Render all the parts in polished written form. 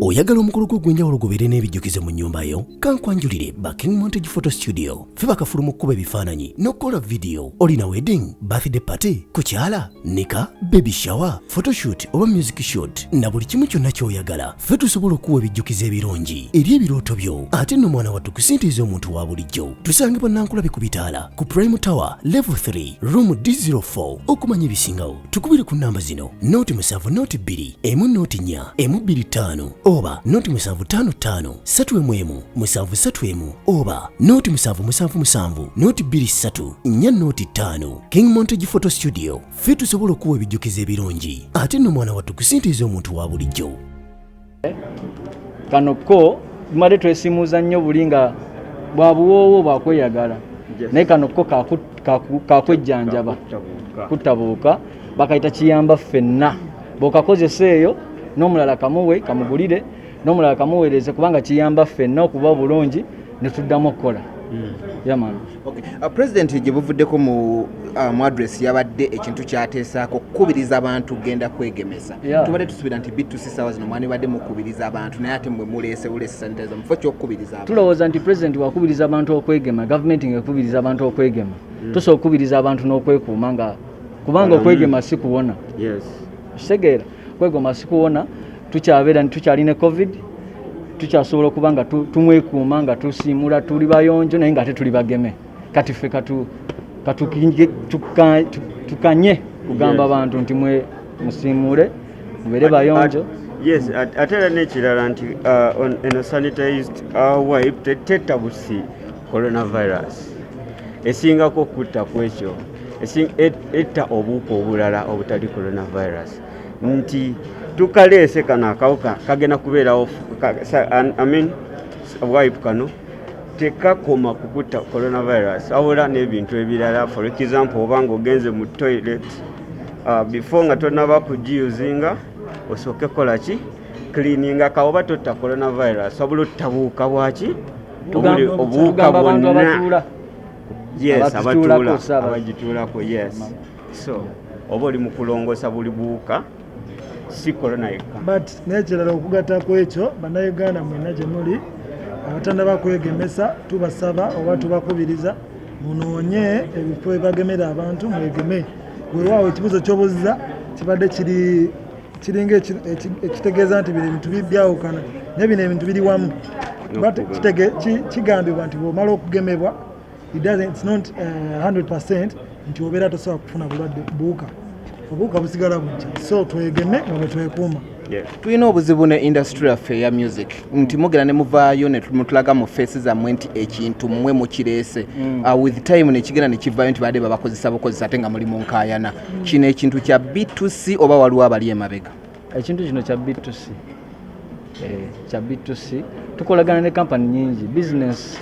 Oyagala omukolo gw'ogwenjawulo gubeere n'ebijjukize mu nnyumba yo? Kankwanjulire ba King Montage Photo Studio. Ffe bakafulu mu kkuba ebifaananyi n'okukola video. Olina wedding, birthday party, kukyala, nika, baby shower, photoshoot oba music shoot na buli kimu kyonna ky'oyagala. Ffe tusobola okuwa ebijjukize ebirungi eri ebirooto byo. Ate nno mwana wattu kusintiiza omuntu wa bulijjo. Tusange Nankulabe ku Bitaala ku Prime Tower Level 3 Room D04. Okumanya ebisingawo tukubire ku namba zino: noti 7 noti 2 emu noti 4 emu 25 oba noti 755 3 731 oba noti 777 noti 23 4 noti 5. King Montage Photo Studio. Ffe tusobola okuwa ebijjukize ebirungi ate nno mwana wattu kusintiiza omuntu wa bulijjo. Kano ko tumale twesimuuza nnyo buli nga bwabuwoowo bwakweyagala naye kano ko kakwejjanjaba kutabuuka bakayita kiyamba ffenna bw'okakozesa eyo n'omulala kamuwe kamugulire n'omulala kamuweereze kubanga kiyamba ffenna okuba bulungi ne tuddamu okukola. Yaman. Okay. President gye buvuddeko mu address yabadde ekintu kyateesaako kukubiriza abantu genda kwegemesa. Tubadde tusubira nti B2C sawa zino mwani badde mukubiriza abantu naye ate mwe muleese sanitizer mufo ky'okukubiriza abantu. Tulowooza nti President wakubiriza abantu okwegema, government ng'ekubiriza abantu okwegema. Tusobola okukubiriza abantu n'okwekuuma nga kubanga okwegema si kuwona. Yes. Kitegeera okwegema si kuwona, tukyabeera tukyalina COVID. Tukyasobola okuba nga tumwekuuma nga tusiimula tuli bayonjo naye nga ate tuli bageme. Kati ffe tukanye kugamba abantu nti mwe musiimule mubeere bayonjo. Yes, ate era n'ekirala nti eno sanitized wipe tetabusi coronavirus esingako okutta ku ekyo etta obuuka obulala obutali coronavirus nti tukaleese kano akawuka kagenda kubeerawo wipe kano tekakoma kukutta coronavirus wabula n'ebintu ebirala. For example, obanga ogenze mu toilet before nga tonaba kugiyuzinga osooke kola ki cleaninga kaoba totta coronavirus wabula ottabuuka bwaki obuuka bwonna. Yes, abagituulako. Yes, so oba oli mu kulongoosa buli buuka si corona yekka. But nekirala okugatta ku ekyo bannayuganda mwenna gye muli abatannaba kwegemesa tubasaba oba tubakubiriza munoonye ebifo ebagemera abantu mwegeme. Weewaawo ekibuuzo ky'obuzza kibadde kiringa ekitegeeza nti bino ebintu byawukana naye bino ebintu biri wamu. Kigambibwa nti bw'omala okugemebwa it's not 100% nti obeera tosobola kufuna bulwadde buuka. Obuuka busigala bujja, so twegeme nga bwe twekuuma. Tulina obuzibu ne industry yaffe ya music nti mugera ne muvaayo ne mutulaga mu face zammwe nti ekintu mmwe mukireese with time nekigenda ne kivaayo nti badde babakozesa bukozesa ate nga muli mu nkaayana. Kino ekintu kya B2C oba waliwo abali emabega? Ekintu kino kya B2C. Kya B2C tukolagana ne kampani nyingi business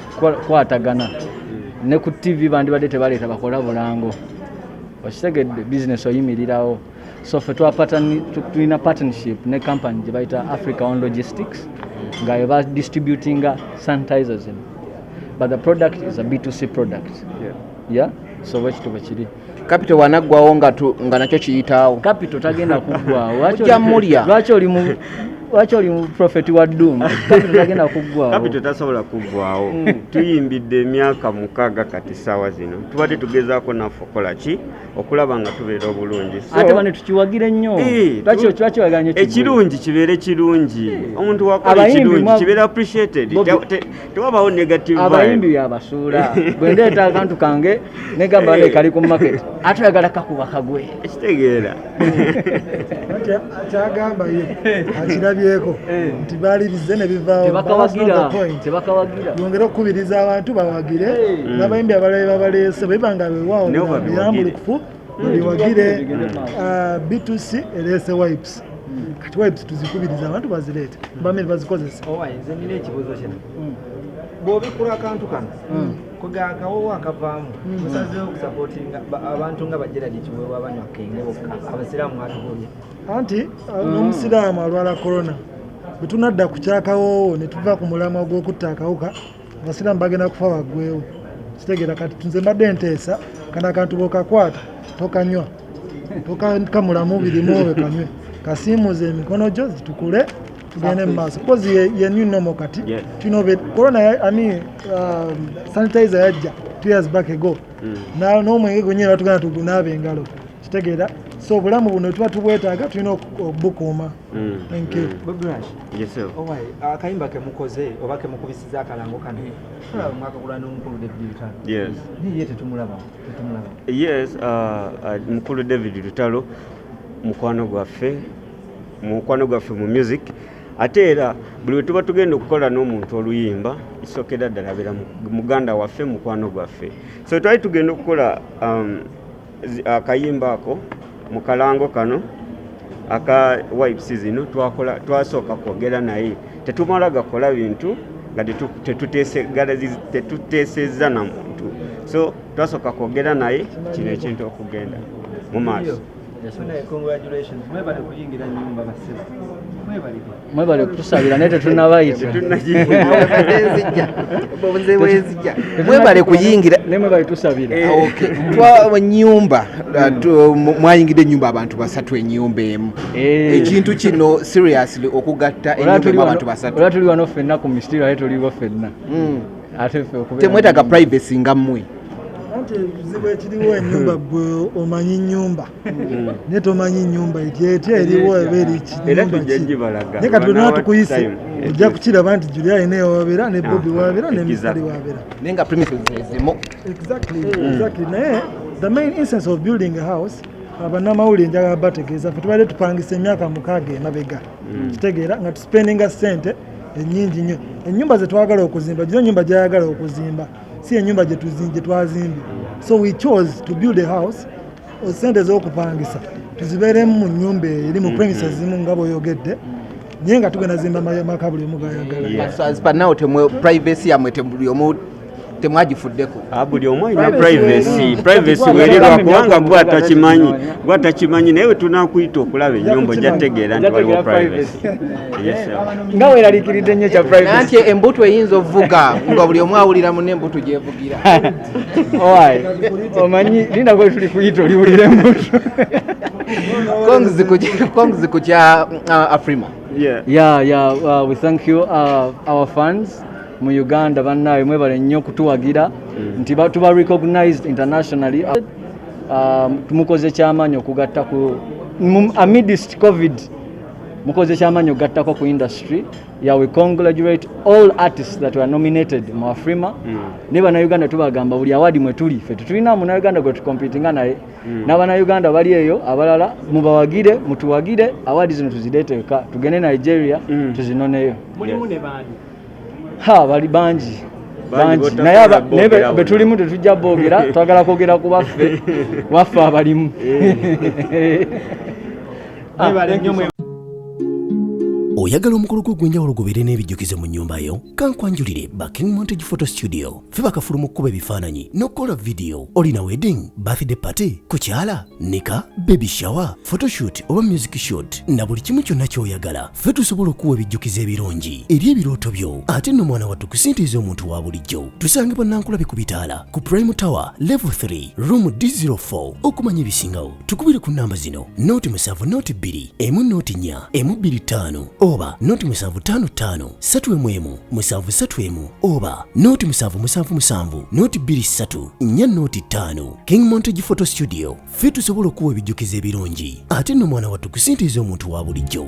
kwatagana ne ku TV bandi badde tebaleeta bakola bulango wakitegedde business oyimirirawo. So ffe tulina partnership ne company gye bayita Africa on Logistics nga eba distributinga sanitizers but the product is a B2C product. So wekito bwe kiri. Capital wanaggwawo nga nakyo kiyitaawo. Capital tagenda kuggwawo. Lwaki oli mu prophet wa doom? Capital tagenda kuggwawo. Capital tasobola kuggwawo. Tuyimbidde emyaka 6 kati sawa zino tubadde tugezaako naffe okola ki okulaba nga tubeera obulungi. Ate bane tukiwagire nnyo. Lwaki waganye ekirungi kibeere kirungi. Omuntu wakola ekirungi kibeera appreciated. Tewabaawo negative vibe. Abayimbi abasuula bwe ndeeta akantu kange negamba ne kali ku market ate oyagala kakuba kagwe. Ekitegeera kyagamba ye akirabyeko nti baali bizze ne bivaawo tebakawagira yongera okukubiriza abantu bawagire n'abayimbi abalabe babaleese bwebanga weewaawo biyambulukufu biwagire. B2C ereese wipes kati wipes tuzikubiriza abantu bazireete bamene bazikozesa. Nze nina ekibuuzo kino bw'obikula akantu kano kugakawowo akavaamu musazeewo okusapootinga abantu nga bajjera gyekiweebwa abanywa kenge bokka abasiraamu atubulye anti n'omusiraamu alwala korona bwe tunadda ku kyakawowo ne tuva ku mulamwa gw'okutta akawuka abasiraamu bagenda kufa baggwewo. Kitegeera kati nze mbadde nteesa kana akantu bw'okakwata tokanywa tokakamulamu birimu obe kanywe kasiimuza emikono gyo zitukule tugende mu maaso kozi ye new normal kati Yeah. corona sanitizer yajja 2 years back ago n'omwenge gwennyini batugana tugunaaba engalo kitegeera so obulamu buno tuba tubwetaaga tulina obukuuma. Thank you. Bobi Wine. Yes, sir. Owai, akayimba kemukoze oba kemukubisiza akalango kano tulaba mwakakula n'omukulu David Lutalo. Yes. Niye tetumulaba. Yes, mukulu David Lutalo mukwano gwaffe mu music ate era buli we tuba tugenda okukola n'omuntu oluyimba isokera ddala abeera muganda waffe mukwano gwaffe, so twali tugenda okukola akayimba ako mu kalango kano aka wipes zino twasooka kwogera naye tetumala gakola bintu nga tetuteesezza na muntu, so twasooka kwogera naye kino ekintu okugenda mu maaso. Congratulations. Mwebale kuyingira nyumba basebe. Mwebale kutusabira naye tetunnabayita. Mwebale kuyingira ne mwebale tusabira. Okay. Twa nyumba mwayingidde nyumba abantu basatu enyumba emu. Ekintu kino seriously okugatta enyumba abantu basatu. Ola tuli wano ffenna ku mistiro aye tuliwo ffenna. Ate ffe okubera temwetaaga privacy nga mmwe. Anti ekizibu ekiriwo ennyumba gwe omanyi nnyumba naye tomanyi nnyumba etya eriwo ebeera ekiyumba naye katonda tukuyise ojja kukiraba nti Julia alina ewabeera ne Bobby wabeera ne Mr. wabeera naye nga premises ezimu. Exactly. Naye the main instance of building a house abannamawulire njagala bategeeza ffe tubadde tupangisa emyaka 6 emabega kitegeera nga tuspendinga ssente ennyingi nnyo. Ennyumba ze twagala okuzimba gizo ennyumba gyayagala okuzimba si ennyumba gye twazimbye, so we chose to build a house sente z'okupangisa tuzibeeremu mu nnyumba eri mu premises zimu nga bw'oyogedde naye nga tugenda zimba maka buli omu gayagala. Privacy yamwe buli omu temwagifuddeko. Buli omu alina privacy weererwa kubanga gwatakimanyi naye tunakuyita okulaba ennyumba ojjategeera nti waliwo privacy. nga weeraliikiridde nnyo kya privacy. Nanti embuto eyinza ovuga nga buli omu awulira munne embuto gyevugira. Owaayi omanyi linda gwe tuli kuyita oliwulira embuto. Kongs kukya Afrima. We thank you our fans mu Uganda bannaawe mwebale nnyo okutuwagira nti tuba recognized internationally. Tumukoze kyamaanyi okugatta ku amidst COVID mukoze kyamaanyi okugattako ku industry. We congratulate all artists that were nominated mu Afrima. Ne bannayuganda tubagamba buli awadi mwe tuli ffe tetulina munnayuganda gwe tukompitinga naye n'abannayuganda bali eyo abalala mubawagire mutuwagire awadi zino tuzireeteka tugende Nigeria tuzinoneyo. Mulimu ne bandi bali bangi naye betulimu tetujja boogera twagala kwogera ku baffe abalimu. Oyagala omukolo gw'ogwenjawulo gubeere n'ebijjukizo mu nnyumba yo? Kankwanjulire King Montage Photo Studio. Ffe bakafuluma okkuba ebifaananyi n'okukola vidiyo. Olina wedding, birthday party, kukyala, nika, baby shower, photoshoot oba music shoot na buli kimu kyonna ky'oyagala. Ffe tusobola okuwa ebijjukizo ebirungi eri ebirooto byo ate nno mwana wattu kusintiiza omuntu wa bulijjo. Tusange Bannankulabe ku Bitaala ku Prime Tower Level 3 Room D04. Okumanya ebisingawo tukubire ku nnamba zino 0702 104 125 oba 0755 311 731 oba 0777 223 405. King Montage Photo Studio. Ffe tusobola okuwa ebijjukizo ebirungi ate nno mwana wattu kusintiiza omuntu wa bulijjo.